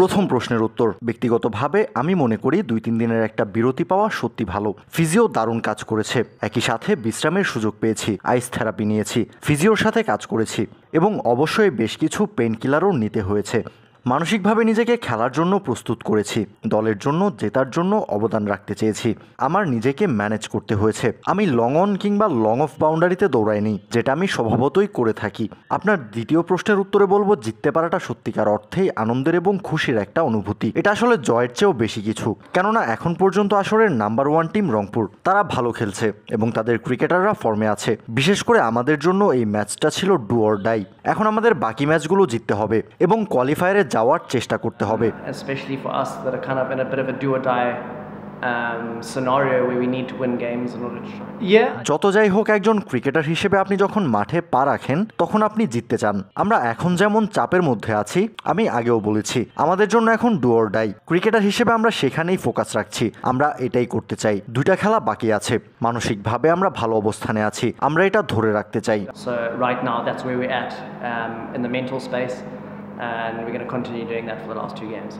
প্রথম প্রশ্নের উত্তর, ব্যক্তিগতভাবে আমি মনে করি 2-3 দিনের একটা বিরতি পাওয়া সত্যি ভালো। ফিজিও দারুণ কাজ করেছে, একই সাথে বিশ্রামের সুযোগ পেয়েছি, আইস থেরাপি নিয়েছি, ফিজিওর সাথে কাজ করেছি এবং অবশ্যই বেশ কিছু পেন কিলারও নিতে হয়েছে। মানসিকভাবে নিজেকে খেলার জন্য প্রস্তুত করেছি, দলের জন্য জেতার জন্য অবদান রাখতে চেয়েছি। আমার নিজেকে ম্যানেজ করতে হয়েছে। আমি লং অন কিংবা লং অফ বাউন্ডারিতে দৌড়াইনি, যেটা আমি স্বভাবতই করে থাকি। আপনার দ্বিতীয় প্রশ্নের উত্তরে বলবো, জিততে পারাটা সত্যিকার অর্থেই আনন্দের এবং খুশির একটা অনুভূতি। এটা আসলে জয়ের চেয়েও বেশি কিছু, কেননা এখন পর্যন্ত আসরের নাম্বার 1 টিম রংপুর। তারা ভালো খেলছে এবং তাদের ক্রিকেটাররা ফর্মে আছে। বিশেষ করে আমাদের জন্য এই ম্যাচটা ছিল ডু অর ডাই। এখন আমাদের বাকি ম্যাচগুলো জিততে হবে এবং কোয়ালিফায়ারে যাওয়ার চেষ্টা করতে হবে। Especially for us that are kind of in a bit of a do or die scenario where we need to win games in order to try. যত যাই হোক, একজন ক্রিকেটার হিসেবে আপনি যখন মাঠে পা রাখেন তখন আপনি জিততে চান। আমরা এখন যেমন চাপের মধ্যে আছি, আমি আগেও বলেছি আমাদের জন্য এখন ডু অর ডাই। ক্রিকেটার হিসেবে আমরা সেখানেই ফোকাস রাখছি, আমরা এটাই করতে চাই। 2টা খেলা বাকি আছে, মানসিকভাবে আমরা ভালো অবস্থানে আছি, আমরা এটা ধরে রাখতে চাই। So right now that's where we're at in the mental space. And we're going to continue doing that for the last 2 games.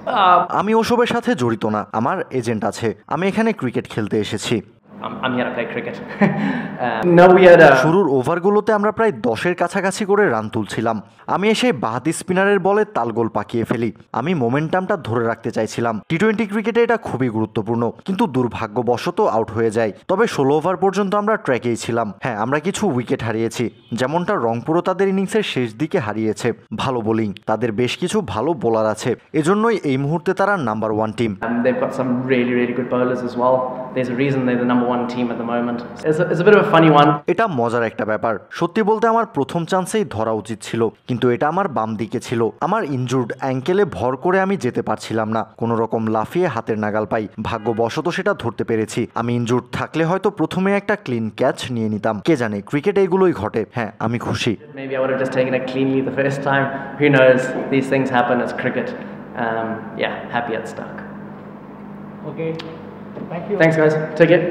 আমি ওসবের সাথে জড়িত না, আমার এজেন্ট আছে। আমি এখানে ক্রিকেট খেলতে এসেছি। I'm here to play cricket. No, we had শুরুর ওভারগুলোতে আমরা প্রায় 10-এর কাছাকাছি করে রান তুলছিলাম। আমি এসে বাহাতি স্পিনারের বলে তালগোল পাকিয়ে ফেলি। আমি মোমেন্টামটা ধরে রাখতে চাইছিলাম। টি-20 ক্রিকেটে এটা খুবই গুরুত্বপূর্ণ, কিন্তু দুর্ভাগ্যবশত আউট হয়ে যায়। তবে 16 ওভার পর্যন্ত আমরা ট্র্যাকেই ছিলাম। হ্যাঁ, আমরা কিছু উইকেট হারিয়েছি, যেমনটা রংপুরও তাদের ইনিংসের শেষ দিকে হারিয়েছে। ভালো বোলিং, তাদের বেশ কিছু ভালো বোলার আছে, এজন্যই এই মুহূর্তে তারা number 1 team. They've got some really, really good bowlers as well. There's a reason they're the number 1 team at the moment. It's a bit of a funny one. এটা মজার একটা ব্যাপার। সত্যি বলতে আমার প্রথম চান্সেই ধরা উচিত ছিল, কিন্তু এটা আমার বাম দিকে ছিল। আমার ইনজুর্ড অ্যাঙ্কেলে ভর করে আমি যেতে পারছিলাম না, কোনো রকম লাফিয়ে হাতের নাগাল পাই। ভাগ্যবশত সেটা ধরতে পেরেছি। আমি ইনজুর্ড থাকলে হয়তো প্রথমে একটা ক্লিন ক্যাচ নিয়ে নিতাম। কে জানে, ক্রিকেট এগুলোই ঘটে। হ্যাঁ, আমি খুশি। Maybe I would have just taken it cleanly the first time. Who knows? These things happen. It's cricket. Yeah, happy it's stuck. Okay. Thank you. Thanks, guys. Take it.